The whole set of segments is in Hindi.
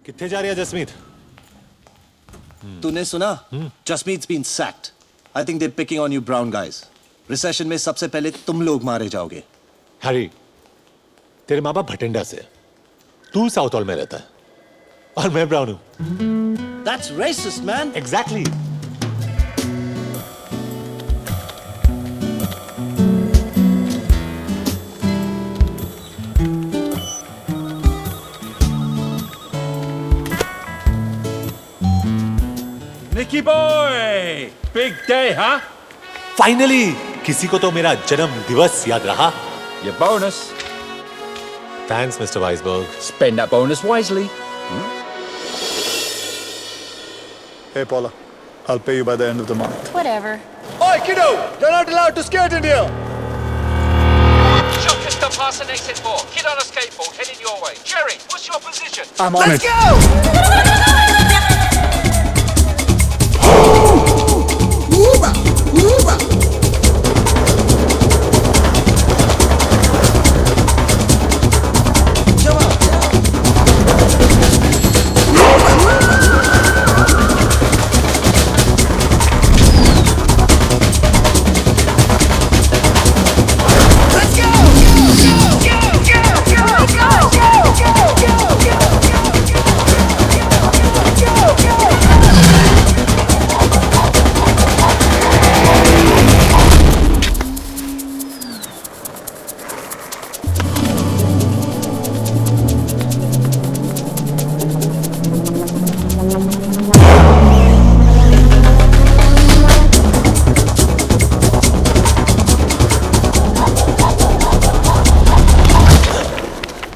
कितने जा रही है जसमीत? तूने सुना? जसमीत's been sacked. I think they're picking on you brown guys. Recession में सबसे पहले तुम लोग मारे जाओगे. हैरी, तेरे माँ बाप भटिंडा से, तू साउथ हॉल में रहता है और मैं ब्राउन हूँ. That's racist, man. Exactly. Nicky boy, big day, huh? Finally किसी को तो मेरा जन्म दिवस याद रहा. Your bonus. Thanks mister Weisberg. Spend that bonus wisely. Hey, Paula. I'll pay you by the end of the month. Whatever. Oi, kiddo! You're not allowed to skate in here! Chuck is past an exit 4. Kid on a skateboard heading your way. Jerry, what's your position? I'm on it.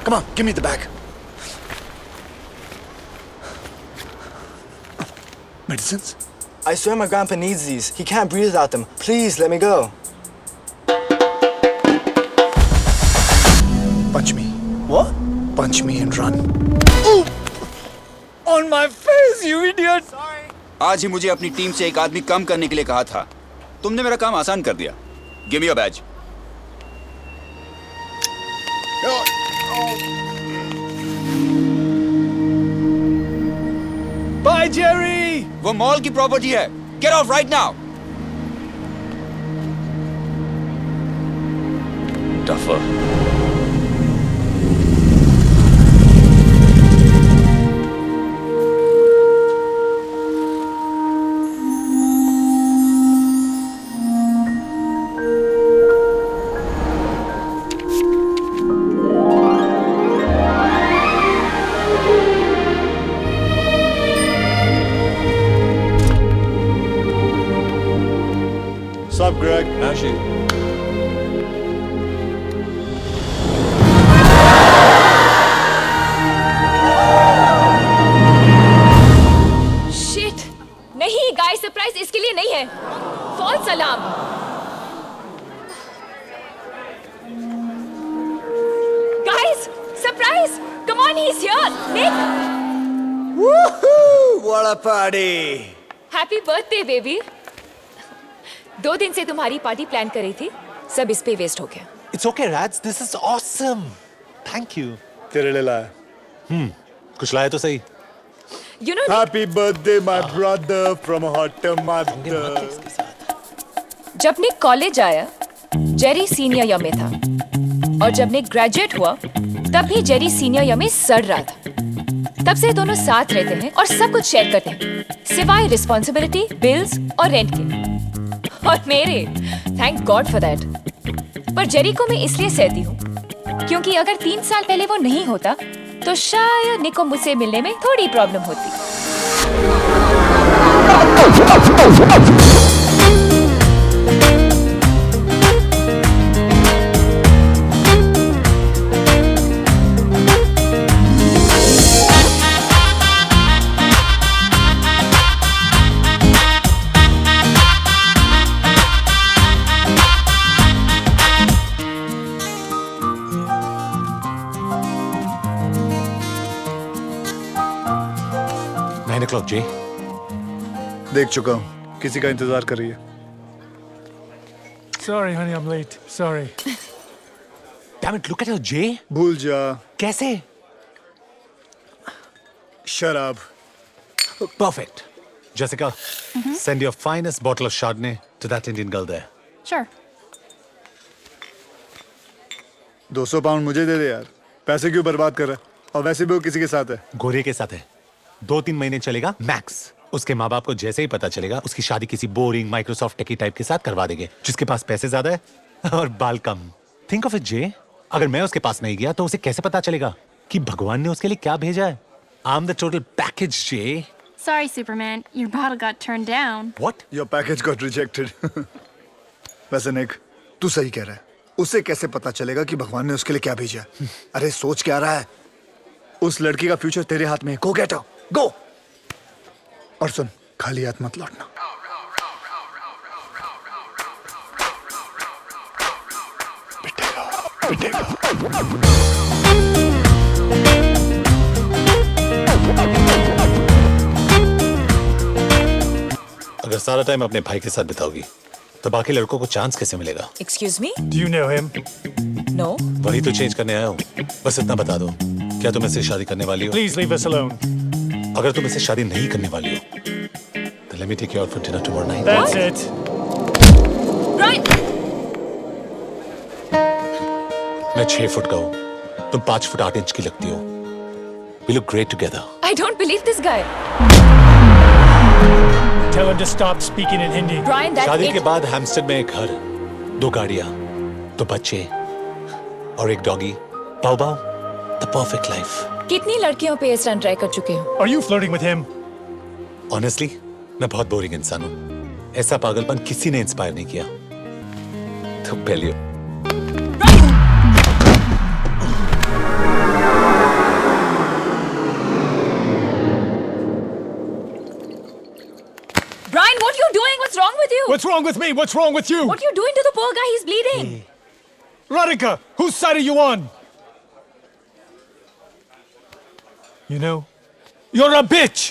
Come on, give me the bag. Medicines? I swear my grandpa needs these. He can't breathe without them. Please, let me go. Punch me. What? Punch me and run. On my face, you idiot! Sorry. आज ही मुझे अपनी टीम से एक आदमी कम करने के लिए कहा था. तुमने मेरा काम आसान कर दिया. Give me your badge. Bye, Jerry! वो मॉल की प्रॉपर्टी है. Get off right now. Duffer. Sup, Greg? How's you? Shit! नहीं गाइस, सरप्राइज इसके लिए नहीं है. False alarm. Guys, surprise! Come on, he is here. Nick, Woohoo! What a party! Happy birthday baby. 2 दिन से तुम्हारी पार्टी प्लान कर रही थी, सब इस पे वेस्ट हो गया. It's okay, Rats. This is awesome. Thank you. तेरे लिए लाया. कुछ लाया तो सही. You know, Happy birthday, my brother, from a hot mother. जब निक कॉलेज आया, जेरी सीनियर ईयर में था, और जब निक ग्रेजुएट हुआ, तब भी जेरी सीनियर ईयर में सड़ रहा था. तब से दोनों साथ रहते हैं और सब कुछ शेयर करते हैं, सिवाय रिस्पॉन्सिबिलिटी, बिल्स और रेंट के. और मेरे, थैंक गॉड फॉर दैट. पर जेरी को मैं इसलिए सहती हूँ क्योंकि अगर 3 साल पहले वो नहीं होता तो शायद निक को मुझसे मिलने में थोड़ी प्रॉब्लम होती. o'clock, Jay. देख चुका हूँ, किसी का इंतजार कर रही है. Sorry, honey, I'm late. Sorry. Damn it, look at her, Jay. भूल जा. कैसे? शराब। Perfect. Jessica, send your finest bottle of Chardonnay to that Indian girl there. Sure. 200 pound मुझे दे दे यार, पैसे क्यों बर्बाद कर रहा है? और वैसे भी वो किसी के साथ है। गोरे के साथ है। 2-3 महीने चलेगा मैक्स। उसके माँ बाप को जैसे ही पता चलेगा उसकी शादी किसी बोरिंग माइक्रोसॉफ्ट टेकी टाइप के साथ करवा देंगे जिसके पास पैसे ज्यादा है और बाल कम। थिंक ऑफ इट जे, अगर मैं उसके पास नहीं गया तो उसे कैसे पता चलेगा कि भगवान ने उसके लिए क्या भेजा है? I am the total package J. Sorry, Superman. Your bottle got turned down. What? Your package got rejected. वैसे निक, तू सही कह रहा है। उसे कैसे पता चलेगा कि भगवान ने उसके लिए क्या भेजा है? अरे सोच क्या रहा है? उस लड़की का फ्यूचर तेरे हाथ में है। Go get her. Go. और सुन, खाली हाथ मत लौटना। पिटेगा, पिटेगा। अगर सारा टाइम अपने भाई के साथ बिताओगी तो बाकी लड़कों को चांस कैसे मिलेगा? Excuse me? Do you know him? No. वही तो चेंज करने आया हूँ। बस इतना बता दो, क्या तुम इससे शादी करने वाली हो? Please leave us alone. अगर तुम इससे शादी नहीं करने वाली हो तो let me take you out for dinner tomorrow night. That's it. Brian! मैं 6 फुट का हूँ, तुम 5 फुट 8 इंच की लगती हो। We look great together. I don't believe this guy. Tell him to stop speaking in Hindi. Brian, that शादी के it... बाद हैम्स्टर्ड में एक घर, 2 गाड़ियाँ, 2 बच्चे और एक doggy. Pav pav, the perfect life. कितनी लड़कियों पे इस रन ट्राई कर चुके हो? Are you flirting with him? Honestly, मैं बहुत बोरिंग इंसान हूँ। ऐसा पागलपन किसी ने इंस्पायर नहीं किया। तो पहले हो। Brian, what are you doing? What's wrong with you? What's wrong with me? What's wrong with you? What are you doing to the poor guy? He's bleeding. Radhika, whose side are you on? You know, you're a bitch.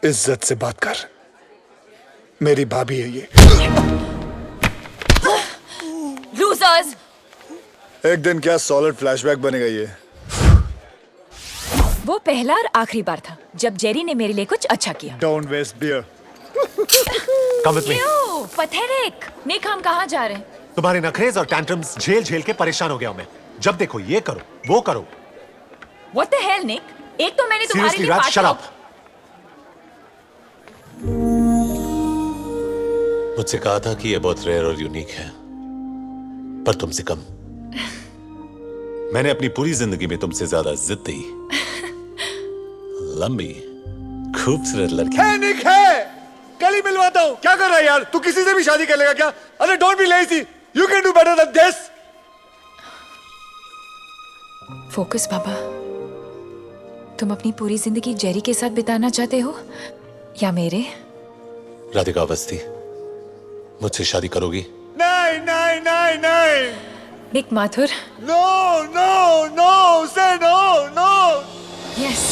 इज्जत से बात कर। मेरी भाभी है ये। Losers! एक दिन क्या सॉलिड फ्लैशबैक बनेगा ये। वो पहला और आखिरी बार था जब जेरी ने मेरे लिए कुछ अच्छा किया। Don't waste beer. Come with me. क्यों? Pathetic. निक, हम कहाँ जा रहे हैं? तुम्हारे नखरेज और टैंट्रम्स झेल झेल के परेशान हो गया हूं मैं। जब देखो ये करो, वो करो। What the hell, Nick? एक तो मैंने तुम्हारे Seriously, लिए Raj, पार्ट shut किया। up. मुझसे कहा था कि ये बहुत रेयर और यूनिक है, पर तुमसे कम। मैंने अपनी पूरी जिंदगी में तुमसे ज्यादा जिद्दी, लंबी, खूबसूरत लड़की। है निक है। कल ही मिलवाता हूँ। क्या कर रहा है यार? तू किसी से भी शादी कर लेगा क्या? अरे don't be lazy. You can do better than this. Focus बाबा, तुम अपनी पूरी जिंदगी जेरी के साथ बिताना चाहते हो या मेरे? राधिका अवस्थी, मुझसे शादी करोगी? नहीं नहीं नहीं नहीं। निक Mathur. No no no. Say no no. Yes.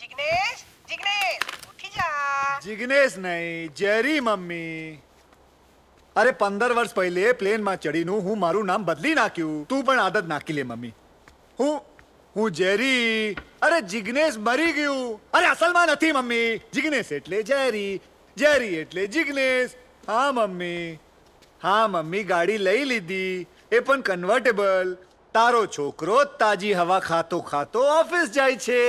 Jignesh Jignesh उठी जा। जिग्नेश नहीं, जेरी मम्मी। अरे 15 વર્ષ પહેલે પ્લેન માં ચડીનું હું મારું નામ બદલી નાખ્યું। તું પણ આદત નાખી લે મમ્મી। હું જેરી। અરે જિગ્નેશ મરી ગયું। અરે અસલમાં નથી મમ્મી। જિગ્નેશ એટલે જેરી, જેરી એટલે જિગ્નેશ। હા મમ્મી ગાડી લઈ લીધી, એ પણ કન્વર્ટેબલ। તારો છોકરો તાજી હવા ખાતો ખાતો ઓફિસ જાય છે।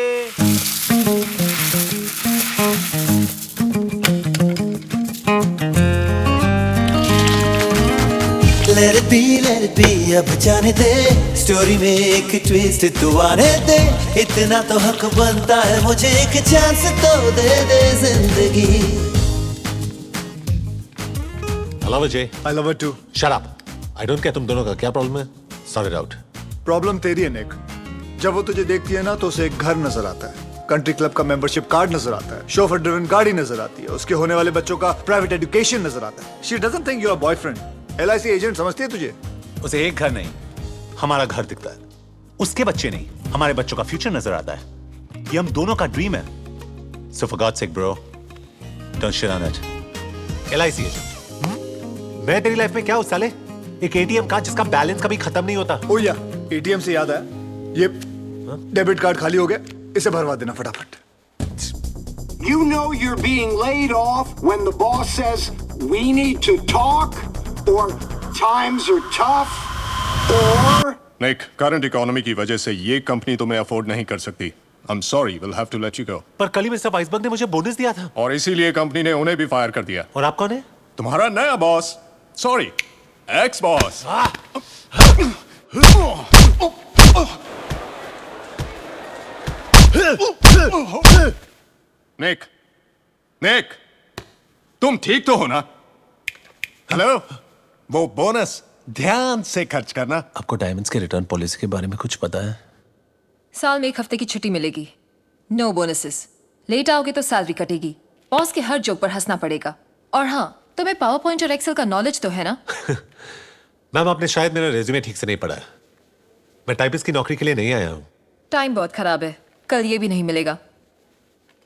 Let it be, अब जाने दे स्टोरी में एक ट्विस्ट तू आने दे। इतना तो हक बनता है मुझे, एक चांस तो दे दे जिंदगी। I love it, Jay. I love her too. Shut up. I don't care तुम दोनों का क्या प्रॉब्लम है। Sort it out. प्रॉब्लम तेरी है निक। जब वो तुझे देखती है ना तो उसे एक घर नजर आता है। कंट्री क्लब का मेंबरशिप कार्ड नजर आता है, शोफर ड्रिवन गाड़ी नजर आती है, उसके होने वाले बच्चों का प्राइवेट एजुकेशन नजर आता है। She doesn't think you are boyfriend. LIC agent समझती है तुझे? उसे एक घर नहीं, हमारा घर दिखता है। उसके बच्चे नहीं, हमारे बच्चों का फ्यूचर नजर आता है। ये हम दोनों का ड्रीम है। So for God's sake, bro, don't shit on it. LIC agent, मैं तेरी लाइफ में क्या हूं साले? एक ATM कार्ड जिसका बैलेंस कभी खत्म नहीं होता। ओ या, ATM से याद आया, ये डेबिट कार्ड खाली हो गया, इसे भरवा देना फटाफट। You know you're being laid off when the boss says we need to talk, or times are tough, or Nick, current economy की वजह से ये कंपनी तुम्हें अफोर्ड नहीं कर सकती। I'm sorry, we'll have to let you go. पर कल ही मिस्टर वाइसबर्ग ने मुझे बोनस दिया था। और इसीलिए कंपनी ने उन्हें भी फायर कर दिया। और आप कौन है? तुम्हारा नया बॉस, सॉरी, एक्स बॉस। निक, तुम ठीक तो हो ना? हेलो, वो बोनस ध्यान से खर्च करना। आपको डायमंड्स के रिटर्न पॉलिसी के बारे में कुछ पता है? साल में 1 हफ्ते की छुट्टी मिलेगी, नो बोनसेस। लेट आओगे तो सैलरी कटेगी, बॉस के हर जोक पर हंसना पड़ेगा। और हाँ, तुम्हें पावर पॉइंट और एक्सेल का नॉलेज तो है ना? मैम, आपने शायद मेरा रेज्यूमे ठीक से नहीं पढ़ा है। मैं टाइपिस्ट की नौकरी के लिए नहीं आया हूँ। टाइम बहुत खराब है, कल ये भी नहीं मिलेगा।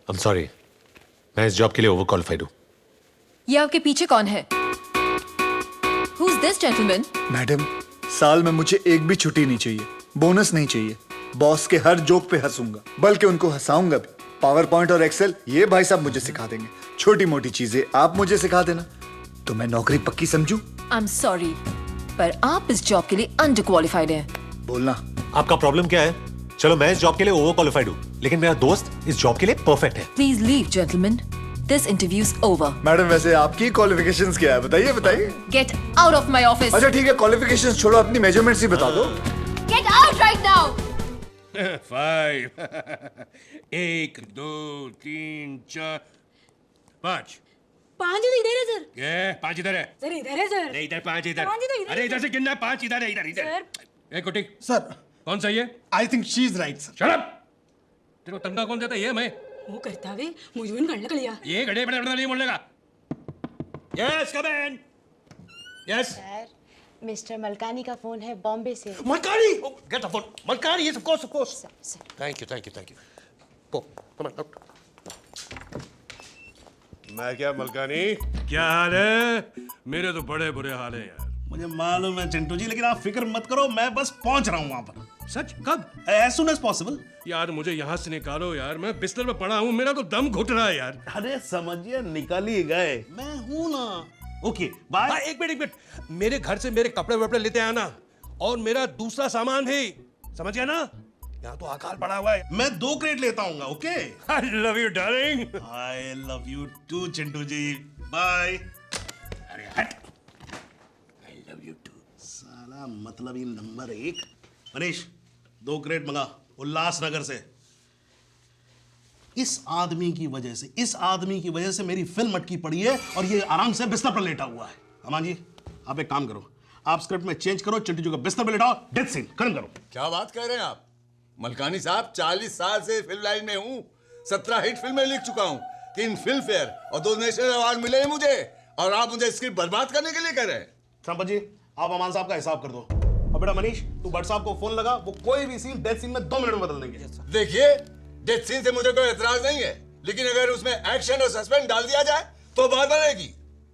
I'm sorry, मैं इस जॉब के लिए ओवर क्वालिफाइड हूँ। ये आपके पीछे कौन है? Who's this gentleman? मैडम, साल में मुझे एक भी छुट्टी नहीं चाहिए, बोनस नहीं चाहिए। बॉस के हर जोक पे हंसूंगा, बल्कि उनको हंसाऊंगा भी। पावर पॉइंट और एक्सेल ये भाई साहब मुझे सिखा देंगे। छोटी मोटी चीजें आप मुझे सिखा देना, तो मैं नौकरी पक्की समझूं। I'm sorry, पर आप इस जॉब के लिए अंडर क्वालिफाइड हैं। बोलना। आपका प्रॉब्लम क्या है? चलो, मैं इस जॉब के लिए ओवर क्वालिफाइड हूँ, लेकिन मेरा दोस्त इस जॉब के लिए परफेक्ट है। Please leave, gentlemen. This interview is over. Madam, वैसे आपकी क्वालिफिकेशंस क्या है? बताइए बताइए। Get out of my office. अच्छा ठीक है, क्वालिफिकेशंस छोड़ो, अपनी मेजरमेंट्स ही बता दो। Get out right now. 5 1 2 3 4 5 5 इधर है सर। ये 5 इधर है सर, इधर है सर। नहीं, इधर 5 इधर। 5 इधर। अरे इधर से गिनना है, 5 इधर है, इधर इधर। ए कुटी sir, कौन सा ये? I think she's right, sir. Shut up. तेरे को तंगा कौन देता है? ये मैं। वो करता वे मुझे भी करने का लिया। ये गड़े बड़े बड़े नहीं बोलने का। यस, कम इन। यस। सर, मिस्टर मलकानी का फोन है बॉम्बे से। Malkani, get the phone. Malkani, yes, of course, of course. Thank you. Go, come on, out. मैं क्या मलकानी? क्या हाल है? मेरे तो बड़े बुरे हाल है यार। मुझे मालूम है चिंटू जी, लेकिन आप फिक्र मत करो, मैं बस पहुंच रहा हूँ वहां पर। सच? कब? As soon as possible. यार मुझे यहाँ से निकालो यार, मैं बिस्तर में पड़ा हूँ, मेरा तो दम घुट रहा है यार। अरे समझिए, निकाल ही गए, मैं हूं ना। Okay, bye. एक मिनट, मेरे घर से मेरे कपड़े वपड़े लेते आना, और मेरा दूसरा सामान भी, समझ गया ना? यहाँ तो अकाल पड़ा हुआ है। मैं 2 क्रेट लेता हूँ, okay? I love you, darling. I love you too, Chintu ji. Bye. अरे हट। I love you too. साला मतलब ही नंबर 1। मनीष, 2 क्रेट मंगा उल्लासनगर से। इस आदमी की वजह से मेरी फिल्म अटकी पड़ी है और ये आराम से बिस्तर पर लेटा हुआ है। अमान जी, आप एक काम करो, आप स्क्रिप्ट में चेंज करो, चिंटू जी को बिस्तर पर लेटाओ, डेथ सीन खत्म करो। क्या बात कह रहे हैं आप मलकानी साहब? 40 साल से फिल्म लाइन में हूँ, 17 हिट फिल्में लिख चुका हूँ, 3 फिल्म फेयर और 2 नेशनल अवार्ड मिले हैं मुझे, और आप मुझे स्क्रिप्ट बर्बाद करने के लिए कह रहे हैं? संपत जी, आप अमान साहब का हिसाब कर दो। और बेटा मनीष, तू भट्ट साहब को फोन लगा, वो कोई भी सीन डेथ सीन में 2 मिनट में बदल देंगे। देखिए, डेथ सीन से मुझे कोई एतराज नहीं है, लेकिन अगर उसमें एक्शन और सस्पेंस डाल दिया जाए तो बात बनेगी।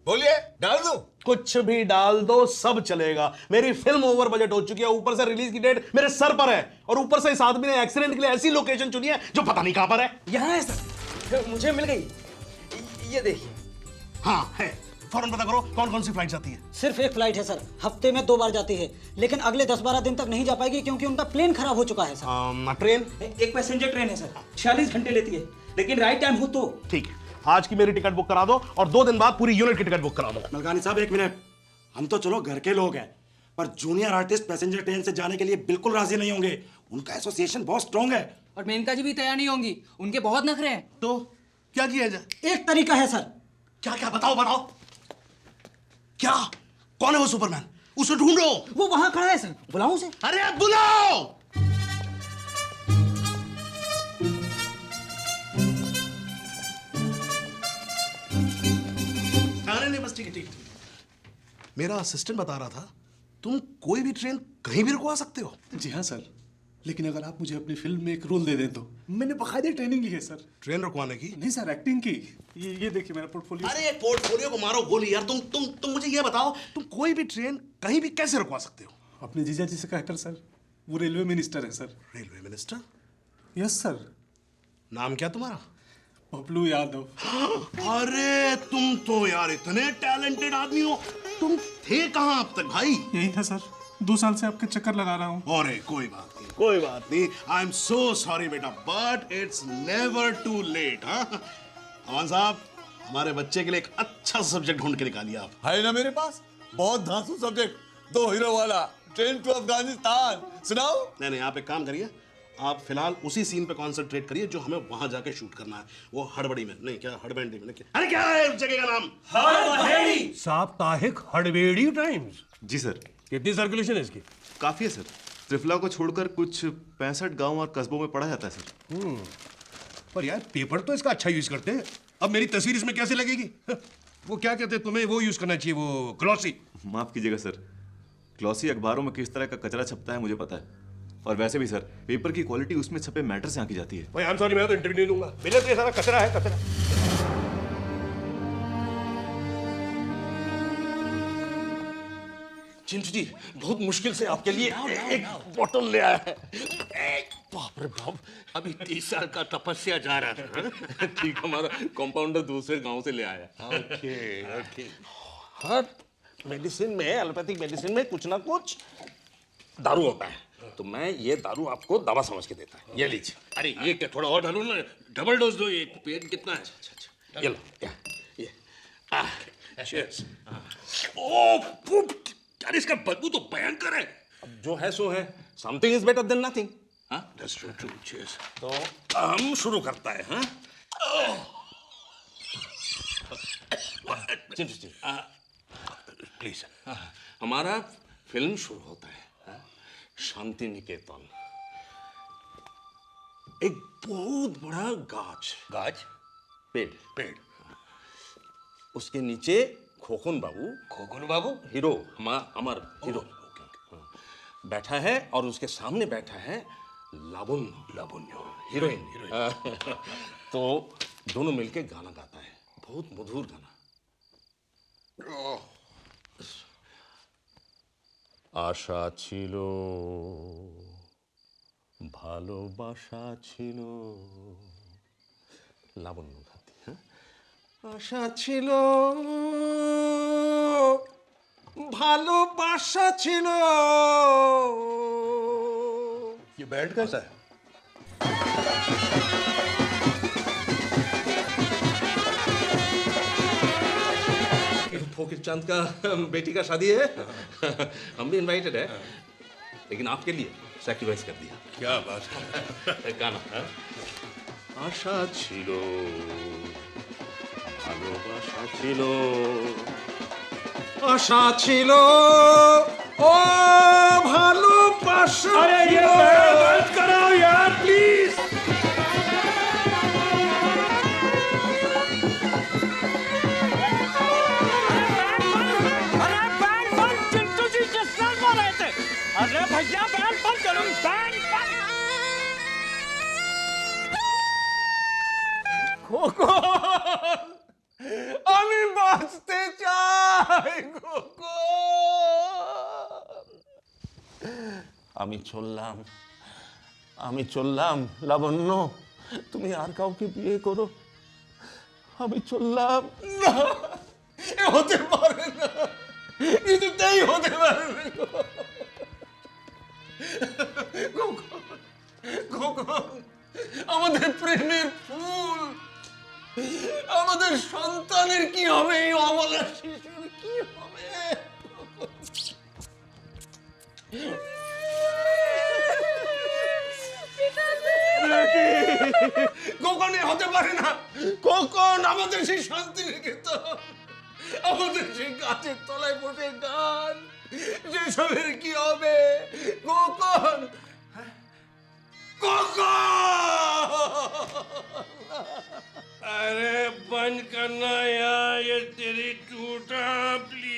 बोलिए, डाल दूं? कुछ भी डाल दो, सब चलेगा। मेरी फिल्म ओवर बजट हो चुकी है, ऊपर से रिलीज की डेट मेरे सर पर है, और ऊपर से इस आदमी ने एक्सीडेंट के लिए ऐसी लोकेशन चुनी है जो पता नहीं कहां पर है। यहाँ है सर, मुझे मिल गई, ये देखिए। हाँ है, फौरन पता करो कौन कौन सी फ्लाइट जाती है। सिर्फ एक फ्लाइट है सर, हफ्ते में 2 बार जाती है, लेकिन अगले 10-12 दिन तक नहीं जा पाएगी क्योंकि उनका प्लेन खराब हो चुका है सर। ट्रेन? एक पैसेंजर ट्रेन है सर, 46 घंटे लेती है, लेकिन राइट टाइम हो तो। ठीक, आज की मेरी टिकट बुक करा दो और 2 दिन बाद पूरी यूनिट की टिकट बुक करा दो। मलकानी साहब, 1 मिनट, हम तो चलो घर के लोग हैं, पर जूनियर आर्टिस्ट पैसेंजर ट्रेन से जाने के लिए बिल्कुल राजी नहीं होंगे। उनका एसोसिएशन बहुत स्ट्रॉन्ग है। और मेनका जी भी तैयार नहीं होंगी, उनके बहुत नखरे हैं। तो क्या किया जाए? एक तरीका है सर। क्या क्या बताओ। क्या? कौन है वो सुपरमैन? उसे ढूंढो। वो वहां खड़ा है सर, बुलाऊं उसे? अरे बुलाओ। बस ठीक है ठीक है। मेरा असिस्टेंट बता रहा था तुम कोई भी ट्रेन कहीं भी रुकवा सकते हो। जी हाँ सर, लेकिन अगर आप मुझे अपनी फिल्म में एक रोल दे दें तो। मैंने बकायदे ट्रेनिंग ली है सर। ट्रेन रुकवाने की? नहीं सर, एक्टिंग की। ये देखिए मेरा पोर्टफोलियो। अरे पोर्टफोलियो को मारो गोली यार। तुम मुझे ये बताओ, तुम कोई भी ट्रेन कहीं भी कैसे रुकवा सकते हो? अपने जीजा जी से कहकर सर, वो रेलवे मिनिस्टर है sir. Railway minister? Yes sir. नाम क्या तुम्हारा? बबलू यादव। अरे तुम तो यार इतने टैलेंटेड आदमी हो। तुम थे कहाँ अब तक भाई? यही था सर, 2 साल से आपके चक्कर लगा रहा हूँ। अरे कोई बात नहीं, कोई बात नहीं। आई एम सो सॉरी बेटा, but it's never too late. हाँ अमान साहब, हमारे बच्चे के लिए एक अच्छा सब्जेक्ट ढूंढ के निकालिए आप। है ना मेरे पास बहुत धांसू सब्जेक्ट, 2 हीरो वाला, ट्रेन टू अफगानिस्तान। सुनाओ। नहीं आप एक काम करिए, आप फिलहाल उसी सीन पे कॉन्सेंट्रेट करिए जो हमें वहां जाके शूट करना है। वो हड़बड़ी में नहीं, क्या हड़बड़ी में नहीं, अरे क्या है उस जगह का नाम? हड़बड़ी। साप्ताहिक हड़बेड़ी टाइम्स। जी सर। कितनी सर्कुलेशन है इसकी? काफी है सर। त्रिफला को छोड़कर कुछ 65 गांव और कस्बों में पढ़ा जाता है सर। पर यार पेपर तो इसका अच्छा यूज करते हैं। अब मेरी तस्वीर इसमें कैसे लगेगी? वो क्या कहते हैं, तुम्हें वो यूज करना चाहिए, वो ग्लॉसी। माफ कीजिएगा सर, ग्लॉसी अखबारों में किस तरह का कचरा छपता है मुझे पता है। और वैसे भी सर, पेपर की क्वालिटी उसमें छपे मैटर से आंकी जाती है। भाई आई एम सॉरी, मैं तो इंटरव्यू नहीं दूंगा। मेरे तो ये सारा कचरा है, कचरा। चिंटू जी बहुत मुश्किल से आपके लिए एक बोतल ले आया है। बाप रे बाप, अभी 30 साल का तपस्या जा रहा था। ठीक, हमारा कंपाउंडर दूसरे गांव से ले आया। Okay okay. हर मेडिसिन में, एलोपैथिक मेडिसिन में कुछ ना कुछ दारू होता है, तो मैं ये दारू आपको दवा समझ के देता है। ये लीजिए। अरे ये क्या, थोड़ा और डालो ना, डबल डोज दो। ये पेन कितना है? अच्छा, ये लो, ये चीयर्स। ओह यार इसका बदबू तो भयंकर है। अब जो है सो है, something is better than nothing. हाँ दैट्स ट्रू। चीयर्स। तो हम शुरू करता है। हाँ चिंटू जी प्लीज। हमारा फिल्म शुरू होता है शांति निकेतन। एक बहुत बड़ा गाछ पेड़, उसके नीचे खोखन बाबू हीरो, हमार हीरो बैठा है, और उसके सामने बैठा है लावण्य हीरोइन। तो दोनों मिलके गाना गाता है, बहुत मधुर गाना। आशा ছিল ভালোবাসা ছিল, লাবণ্য গাতি। হ্যাঁ, আশা ছিল ভালোবাসা ছিল। ये बैंड कैसा है? फोकिर चंद का बेटी का शादी है। हम भी इनवाइटेड है, लेकिन आपके लिए सैक्रिफाइस कर दिया। क्या बात है। गाना है आशा छिलो ভালোবাসা ছিল, আশা ছিল ও ভালোবাসা। अरे ये बैंड बंद कराओ यार प्लीज। अरे भैया बैंड बंद करो, बैंड बंद। খোকন, আমি বাঁচতে চাই খোকন। আমি চললাম লাবণ্য, তুমি আর কাউকে বিয়ে করো। আমি চললাম। না, এ হতে পারে না, কিছুতেই হতে পারে না। খোকন, আমাদের প্রেমের ফুল, আমাদের সন্তানের কি হবে? এই অবলা শিশুর কি হবে? খোকন, হতে পারে না। খোকন, আমাদের সেই শান্তি নিকেতন, আমাদের সেই গাছের তলায় বসে গান, সেসবের কি হবে? খোকন, अरे बंद करना यार, ये तेरी टूटा प्लीज।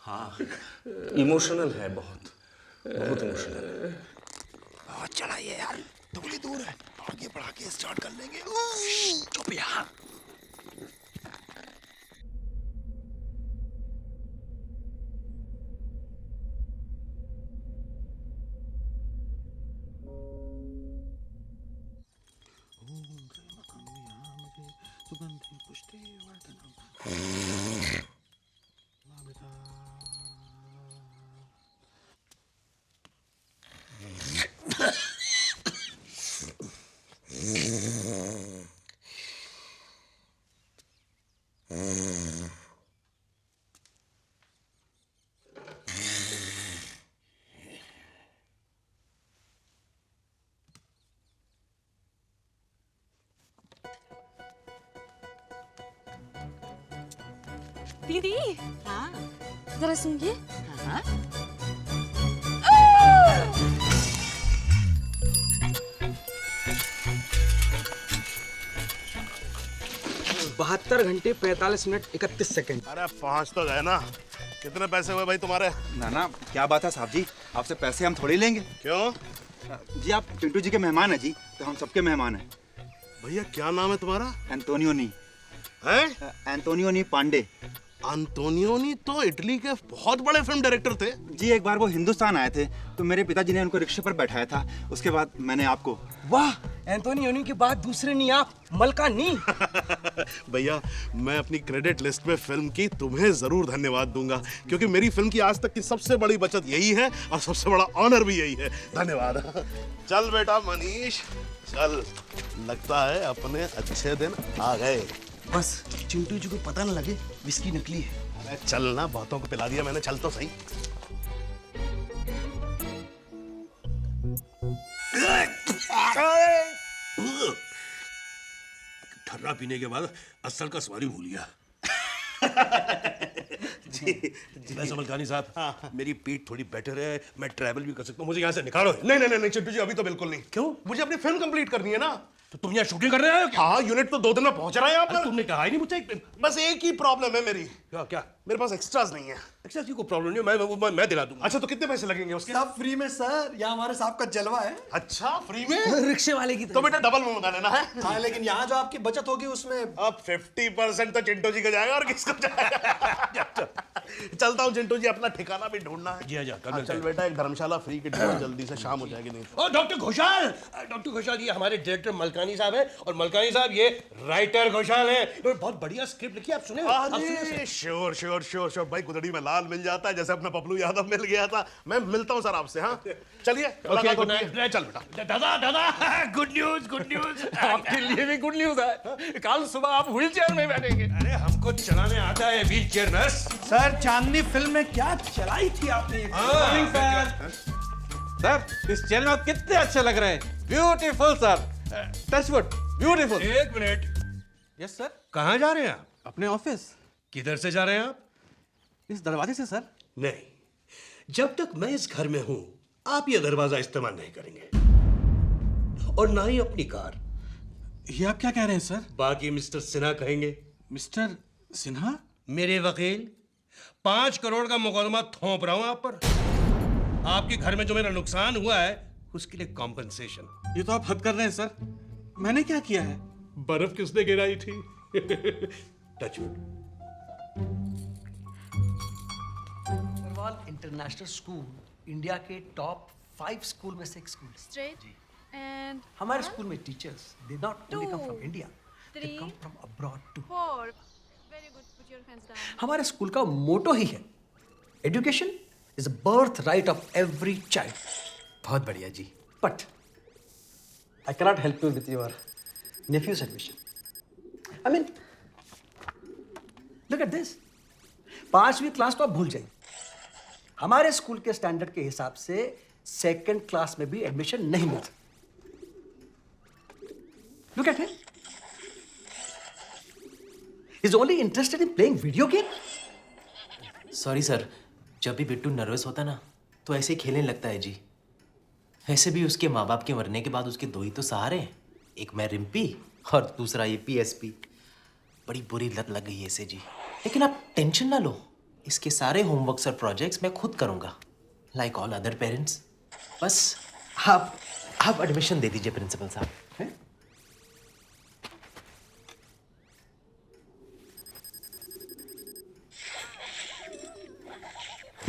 हाँ, इमोशनल है बहुत इमोशनल है। बहुत चढ़ाइए यार, थोड़ी दूर है, आगे बढ़ा के स्टार्ट कर लेंगे। चुप यार। दीदी, हाँ, जरा सुनिए। हाँ? 72 घंटे 45 मिनट 31 सेकंड। अरे पहुंच तो गए ना। कितने पैसे हुए भाई तुम्हारे? ना ना, क्या बात है साहब जी, आपसे पैसे हम थोड़ी लेंगे। क्यों? जी आप चिंटू जी के मेहमान हैं जी, तो हम सबके मेहमान हैं। भैया क्या नाम है तुम्हारा? एंटोनियोनी। हैं? एंटोनियोनी पांडे। एंटोनियोनी तो इटली के बहुत बड़े फिल्म डायरेक्टर थे। जी एक बार वो हिंदुस्तान आए थे, तो मेरे पिताजी ने उनको रिक्शे पर बैठाया था। उसके बाद मैंने आपको। वाह, एंटोनियोनी के बाद दूसरे नहीं आप, मलकानी। भैया मैं अपनी क्रेडिट लिस्ट में फिल्म की तुम्हें जरूर धन्यवाद दूंगा, क्योंकि मेरी फिल्म की आज तक की सबसे बड़ी बचत यही है और सबसे बड़ा ऑनर भी यही है। धन्यवाद। चल बेटा मनीष चल, लगता है अपने अच्छे दिन आ गए। बस चिंटू जी को पता न लगे विस्की नकली है। अरे चल ना, बहुतों को पिला दिया मैंने, चल तो सही। ठर्रा पीने के बाद असल का सवारी भूल गया। जी वैसे मलकानी साहब, मेरी पीठ थोड़ी बेटर है, मैं ट्रैवल भी कर सकता हूँ, मुझे यहाँ से निकालो। नहीं चिंटू जी, अभी तो बिल्कुल नहीं। क्यों? मुझे अपनी फिल्म कंप्लीट करनी है ना। तो तुम यहाँ शूटिंग करने आए हो क्या? हाँ, यूनिट तो 2 दिन में पहुंच रहा है यहाँ पर। तुमने कहा ही नहीं मुझे। बस एक ही प्रॉब्लम है मेरी। क्या? मेरे पास एक्स्ट्रास नहीं है। एक्स्ट्रा की कोई प्रॉब्लम नहीं है, मैं दिला दूंगा। अच्छा तो कितने पैसे लगेंगे उसके? सब फ्री में सर, यहाँ हमारे साहब का जलवा है। अच्छा फ्री में? रिक्शे वाले की तो बेटा डबल में मंगा लेना है। हाँ, लेकिन यहाँ जो आपकी बचत होगी उसमें अब 50% तो चिंटू जी का जाएगा और किसका जाएगा। चलता हूँ चिंटू जी, अपना ठिकाना भी ढूंढना है। जी हाँ, चल बेटा, एक धर्मशाला फ्री की टिकट जल्दी से, शाम हो जाएगी नहीं। ओ डॉक्टर घोषाल, ये हमारे डायरेक्टर मलकानी साहब हैं, और मलकानी साहब ये राइटर घोषाल हैं। बहुत बढ़िया स्क्रिप्ट लिखी, आप सुने? श्योर भाई, गुदड़ी में लाल मिल जाता है जैसे अपना पपलू यादव मिल गया था। मैं मिलता हूँ सर आपसे। हाँ चलिए। चल बेटा। दादा गुड न्यूज। आपके लिए भी गुड न्यूज है, कल सुबह आप व्हील चेयर में बैठेंगे। अरे हमको चलाने आता है व्हील चेयर नर्स। सर चांदनी फिल्म में क्या चलाई थी आपने? सर इस चैनल में कितने अच्छे लग रहे हैं, ब्यूटीफुल सर, टचवुड ब्यूटीफुल। एक मिनट। Yes sir. कहाँ जा रहे हैं आप? अपने ऑफिस। किधर से जा रहे हैं आप? इस दरवाजे से सर। नहीं, जब तक मैं इस घर में हूं आप ये दरवाजा इस्तेमाल नहीं करेंगे, और ना ही अपनी कार। ये आप क्या कह रहे हैं सर? बाकी मिस्टर सिन्हा कहेंगे। मिस्टर सिन्हा? मेरे वकील, 5 करोड़ का मुकदमा थोप रहा हूं आप पर। आपके घर में जो मेरा नुकसान हुआ है उसके लिए कॉम्पनसेशन। ये तो आप हद कर रहे हैं सर, मैंने क्या किया है? बर्फ किसने गिराई थी? टचवुड। इंटरनेशनल स्कूल इंडिया के टॉप 5 स्कूल में से एक स्कूल है। Straight and हमारे स्कूल में teachers they not only come from India, they come from abroad to. 4. Very good. Put your hands down. हमारे स्कूल का मोटो ही है, education is a birth right of every child. बहुत बढ़िया जी, but I cannot help you with your nephews admission. I mean look at this, 5वीं क्लास तो आप भूल जाइए। हमारे स्कूल के स्टैंडर्ड के हिसाब से 2nd क्लास में भी एडमिशन नहीं मिलता। Look at it, He's only interested in playing video game? Sorry sir, जब भी बिट्टू नर्वस होता ना तो ऐसे ही खेलने लगता है जी। ऐसे भी उसके माँ बाप के मरने के बाद उसके दो ही तो सहारे हैं, एक मैं रिम्पी और दूसरा ये PSP। बड़ी बुरी लत लग गई है इसे जी। लेकिन आप टेंशन ना लो, इसके सारे होमवर्क्स और प्रोजेक्ट्स मैं खुद करूंगा, लाइक ऑल अदर पेरेंट्स। बस आप एडमिशन दे दीजिए प्रिंसिपल साहब।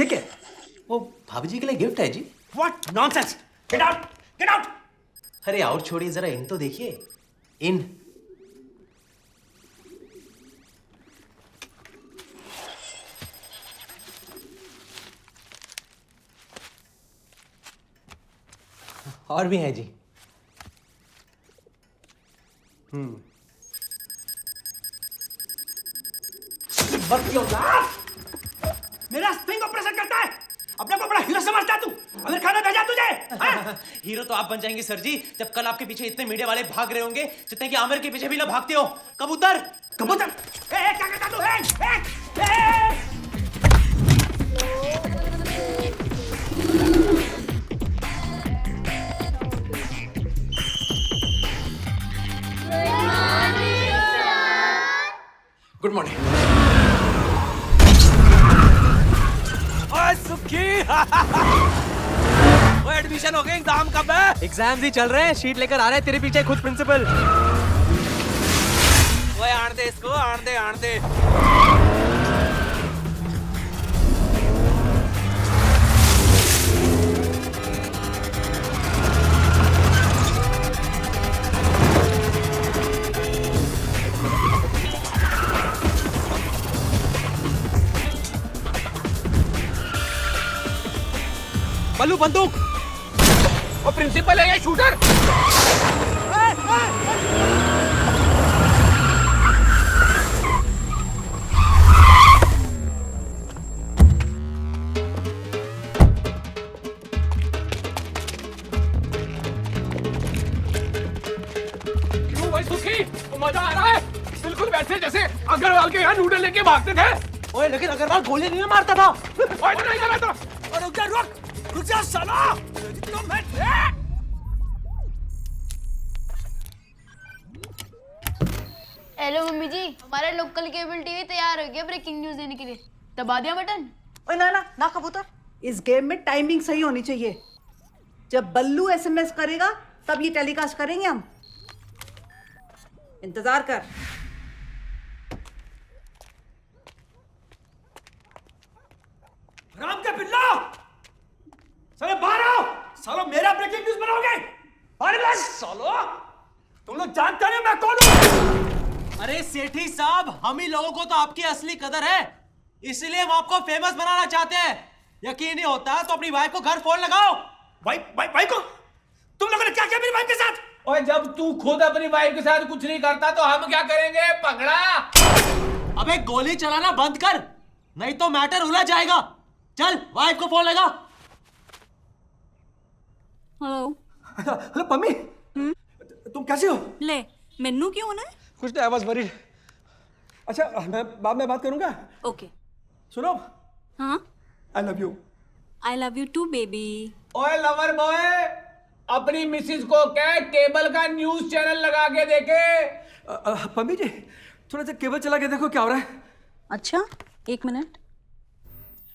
ये क्या है? वो भाभी जी के लिए गिफ्ट है जी। What nonsense! Get out! Get out! अरे और छोड़िए, जरा इन तो देखिए, इन। और भी है जी। मेरा स्टिंग ऑपरेशन करता है, अपने को बड़ा हीरो समझता है तू। अमीर खान ने भेजा तुझे। हाँ? हीरो तो आप बन जाएंगे सर जी, जब कल आपके पीछे इतने मीडिया वाले भाग रहे होंगे जितने कि आमिर के पीछे भी ना भागते हो। कबूतर कबूतर, क्या करता तू? Good morning. सुखी वो एडमिशन हो गया, एग्जाम कब है? एग्जाम्स ही चल रहे हैं, शीट लेकर आ रहे हैं तेरे पीछे खुद प्रिंसिपल। वो आण दे इसको, आण दे। बल्लू बंदूक। वो प्रिंसिपल है या शूटर? क्यों भाई सुखी, मजा आ रहा है? बिल्कुल वैसे जैसे अग्रवाल के यहाँ नूडल लेके भागते थे। ओए लेकिन अग्रवाल गोली नहीं मारता था। ओए नहीं कर रहा था। और रुक जा साला। हेलो मम्मी जी, हमारा लोकल केबल टीवी तैयार हो गया ब्रेकिंग न्यूज देने के लिए। दबा दिया बटन? ओए ना कबूतर, इस गेम में टाइमिंग सही होनी चाहिए। जब बल्लू SMS करेगा तब ये टेलीकास्ट करेंगे हम। इंतजार कर। राम के पिल्ला, साले बाहर आओ। सालो मेरा ब्रेकिंग न्यूज बनाओगे? अरे सालो, तुम लोग जानते नहीं मैं कौन हूँ? अरे सेठी साहब, हम ही लोगों को तो आपकी असली कदर है, इसलिए हम आपको फेमस बनाना चाहते हैं। यकीन नहीं होता तो अपनी वाइफ को घर फोन लगाओ। भाई को? तुम लोगों ने क्या किया मेरी वाइफ के साथ? और जब तू खुद अपनी वाइफ के साथ कुछ नहीं करता तो हम क्या करेंगे पगड़ा? अबे गोली चलाना बंद कर, नहीं तो मैटर उलझ जाएगा। चल वाइफ को फोन लगा। हेलो पम्मी, तुम कैसे हो? ले, मेनू क्यों होना है? कुछ नहीं, आई वाज वरीड। अच्छा, मैं बाद में बात करूंगा। ओके। सुनो, हाँ, I love you. I love you too baby. ओए लवर बॉय, अपनी मिसिस को कह केबल का न्यूज चैनल लगा के देखे। पम्मी जी, थोड़ा सा केबल चला के देखो क्या हो रहा है। अच्छा, एक मिनट।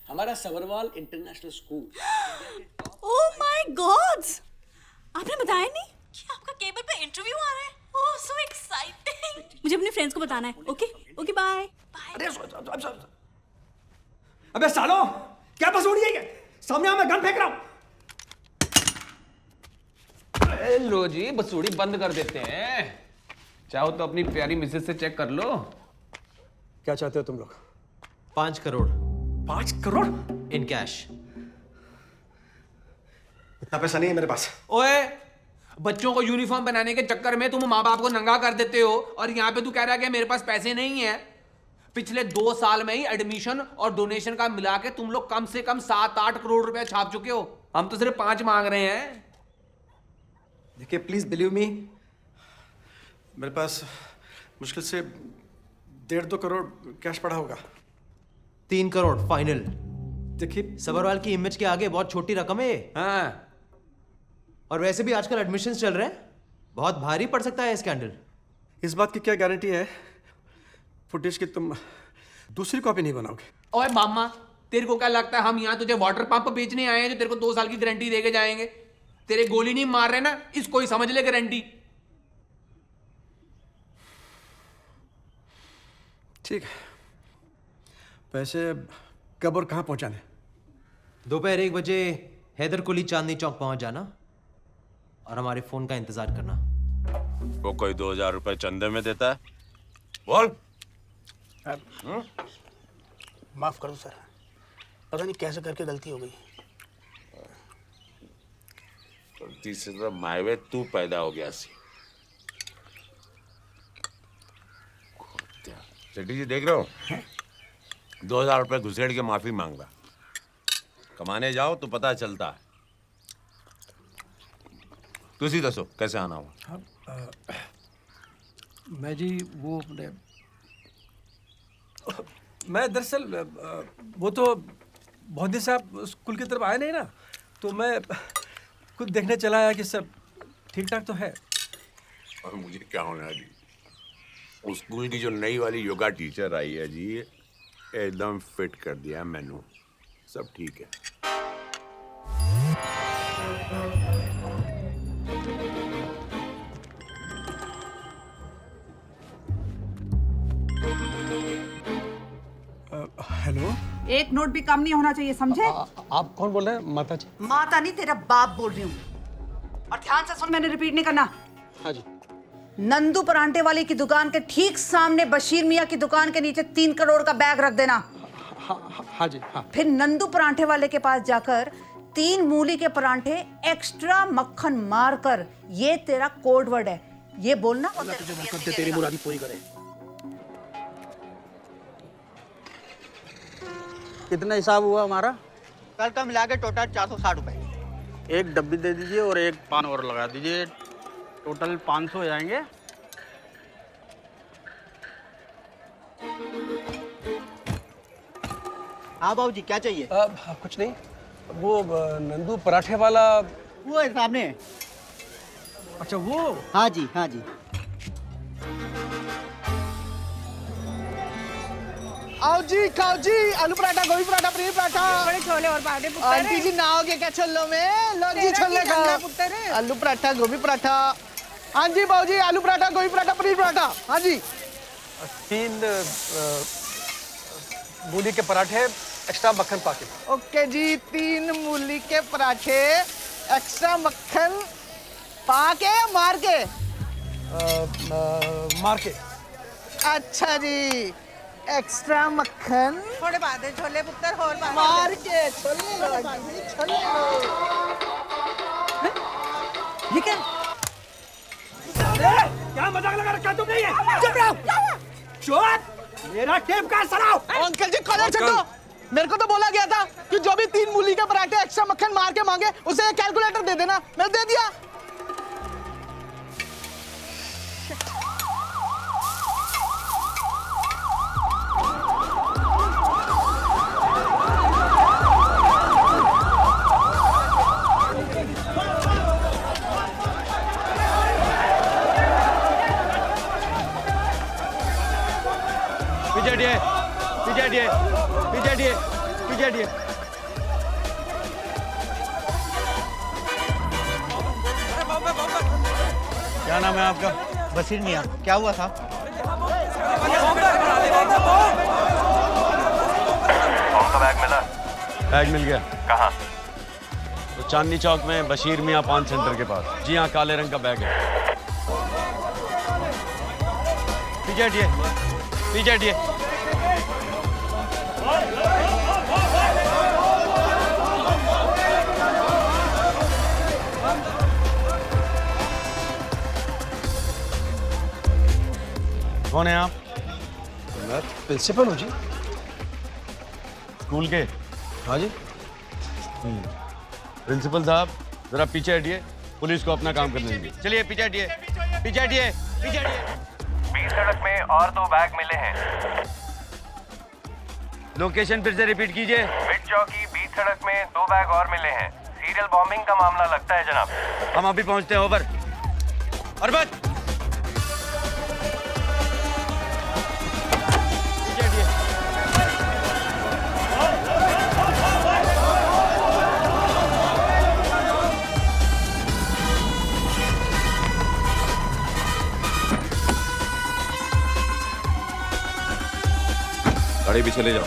हमारा Sabharwal international school. Oh my God, आपने बताया नहीं कि आपका केबल पे इंटरव्यू आ रहा है? Oh so exciting. मुझे अपने फ्रेंड्स को बताना है। Okay bye. अबे सालो, क्या बस उड़ी है? सामने आओ, मैं गन फेंक रहा हूं। लो जी, बसूड़ी बंद कर देते हैं। चाहो तो अपनी प्यारी मिसेस से चेक कर लो। क्या चाहते हो तुम लोग? 5 करोड़। 5 crore in cash. इतना पैसा नहीं है मेरे पास। ओए, बच्चों को यूनिफॉर्म बनाने के चक्कर में तुम माँ बाप को नंगा कर देते हो, और यहाँ पे तू कह रहा है कि मेरे पास पैसे नहीं है। पिछले 2 साल में ही एडमिशन और डोनेशन का मिला के तुम लोग कम से कम 7-8 करोड़ रुपए छाप चुके हो। हम तो सिर्फ 5 मांग रहे हैं। देखिए प्लीज बिलीव मी, मेरे पास मुश्किल से 1.5-2 करोड़ कैश पड़ा होगा। 3 करोड़ फाइनल। देखिए सबरवाल की इमेज के आगे बहुत छोटी रकम है ये। हाँ। और वैसे भी आजकल एडमिशन्स चल रहे हैं, बहुत भारी पड़ सकता है स्कैंडल। इस बात की क्या गारंटी है फुटेज की तुम दूसरी कॉपी नहीं बनाओगे? ओए मामा, तेरे को क्या लगता है हम यहाँ तुझे वाटर पंप बेचने आए हैं जो तेरे को 2 साल की गारंटी देके जाएंगे? तेरे गोली नहीं मार रहे ना, इसको ही समझ ले गारंटी। ठीक है, पैसे कब और कहाँ पहुँचाने? दोपहर 1 बजे हैदर कुली चांदनी चौक पहुंच जाना और हमारे फोन का इंतजार करना। वो कोई 2000 रुपए चंदे में देता है? बोल। माफ करो सर, पता नहीं कैसे करके गलती हो गई। गलती से तो मायवे तू पैदा हो गया सी। सेठी जी देख रहे हो, 2000 रुपए घुसेड़ के माफी मांग रहा। कमाने जाओ तो पता चलता है। तुसी दसो कैसे आना हुआ? मैं जी वो मैं दरअसल वो तो बहुत दिन से आप स्कूल की तरफ आए नहीं ना, तो मैं खुद देखने चला आया कि सब ठीक ठाक तो है। और मुझे क्या होना है जी? उस स्कूल की जो नई वाली योगा टीचर आई है जी, एकदम फिट कर दिया मैनू, सब ठीक है। हेलो, एक नोट भी कम नहीं होना चाहिए, समझे? आप कौन बोल रहे हैं? माता जी। माता नहीं, तेरा बाप बोल रही हूँ। और ध्यान से सुन, मैंने रिपीट नहीं करना। हाँ जी। नंदू परांठे वाले की दुकान के ठीक सामने बशीर मियाँ की दुकान के नीचे 3 करोड़ का बैग रख देना। हाँ जी, हाँ। फिर नंदू परांठे वाले के पास जाकर 3 मूली के परांठे एक्स्ट्रा मक्खन मारकर, ये तेरा कोड वर्ड है, ये बोलना। तुझे तेरी मुरादी पूरी करे। कितना हिसाब हुआ हमारा? कल का मिला के टोटल 460 रुपए। एक डब्बी दे दीजिए और एक पान और लगा दीजिए, टोटल 500 हो जाएंगे। हाँ बाबू जी, क्या चाहिए? कुछ नहीं, वो नंदू पराठे वाला वो है सामने। अच्छा वो? हाँ जी, हाँ जी। आओ जी, खाओ जी, आलू पराठा, गोभी पराठा, पनीर पराठा। बड़े छोले और पराठे पुत्तर। आंटी जी नहाओगे क्या छोलों में? लो जी छोले खाओ। आलू पराठा, गोभी पराठा। हाँ जी बाबू जी, आलू पराठा, गोभी पराठा, पनीर पराठा। हाँ जी। 3 मूली के पराठे एक्स्ट्रा मक्खन पाके। ओके जी, 3 मूली के पराठे एक्स्ट्रा मक्खन पाके मार के? मार के। अच्छा जी, एक्स्ट्रा मक्खन थोड़े बाद छोले पुत्तर, और मार के छोले लो, छोले लो। ये क्या? क्या मजाक लगा रखा तुमने? ये चुप रहो। चुप। मेरा टेप का सराओ। अंकल जी कॉलर छो। मेरे को तो बोला गया था कि जो भी 3 मूली के पराठे एक्स्ट्रा मक्खन मार के मांगे उसे एक कैलकुलेटर दे देना, मैंने दे दिया। पीछे क्या नाम है आपका? बशीर मियाँ। क्या हुआ था? कौन सा बैग मिला? बैग मिल गया। कहाँ? तो चांदनी चौक में बशीर मियाँ पान सेंटर के पास। जी हाँ, काले रंग का बैग है। पीछे हटिए, पीछे हटिए। कौन है आप? मैं प्रिंसिपल हूँ जी। स्कूल के? हाँ जी। प्रिंसिपल साहब जरा पीछे हटिए, पुलिस को अपना काम करने दीजिए। चलिए पीछे हटिए, पीछे हटिए, पीछे हटिए। बीच सड़क में और 2 बैग मिले हैं। लोकेशन फिर से रिपीट कीजिए। मिड चौकी बीच सड़क में 2 बैग और मिले हैं। सीरियल बॉम्बिंग का मामला लगता है जनाब। हम अभी पहुंचते हैं। ओवर। और बस गाड़ी पीछे ले जाओ।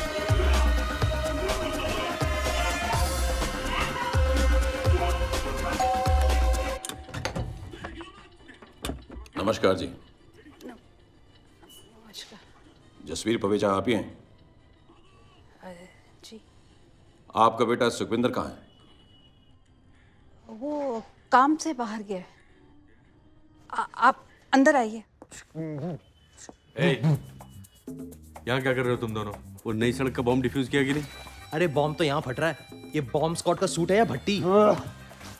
नमस्कार जी। जसवीर पवेचा आप ही हैं? जी। आपका बेटा सुखविंदर कहाँ है? वो काम से बाहर गया है। आप अंदर आइए। यहाँ क्या कर रहे हो तुम दोनों? वो नई सड़क का बॉम्ब डिफ्यूज किया कि नहीं? अरे बॉम्ब तो यहाँ फट रहा है। ये बॉम्ब स्क्वाड का सूट है या भट्टी?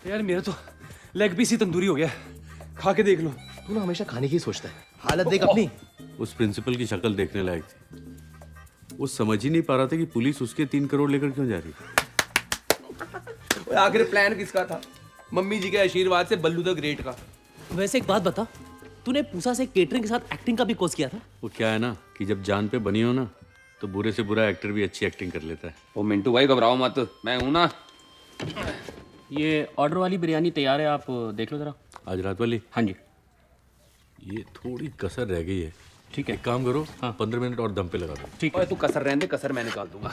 यार मेरा तो लेग पीस ही तंदूरी हो गया। खा के देख लो। तू ना हमेशा खाने की सोचता है। हालत देख अपनी। उस प्रिंसिपल की शक्ल देखने लायक थी। वो समझ ही नहीं पा रहा था कि पुलिस उसके 3 करोड़ लेकर क्यों जा रही है। आखिर प्लान किसका था? मम्मी जी के आशीर्वाद से बल्लू द ग्रेट का। वैसे एक बात बता, तूने पूसा से केटरिंग के साथ एक्टिंग का भी कोर्स किया था? वो क्या है ना कि जब जान पे बनी हो ना तो बुरे से बुरा एक्टर भी अच्छी एक्टिंग कर लेता है। ओ मिंटू भाई घबराओ मत, मैं हूं ना। ये ऑर्डर वाली बिरयानी तैयार है, आप देख लो जरा। आज रात वाली? हाँ जी। ये थोड़ी कसर रह गई है। ठीक है, एक काम करो, 15 मिनट और दम पे लगा दो। ठीक है। तू कसर रहने दे, कसर मैं निकाल दूंगा।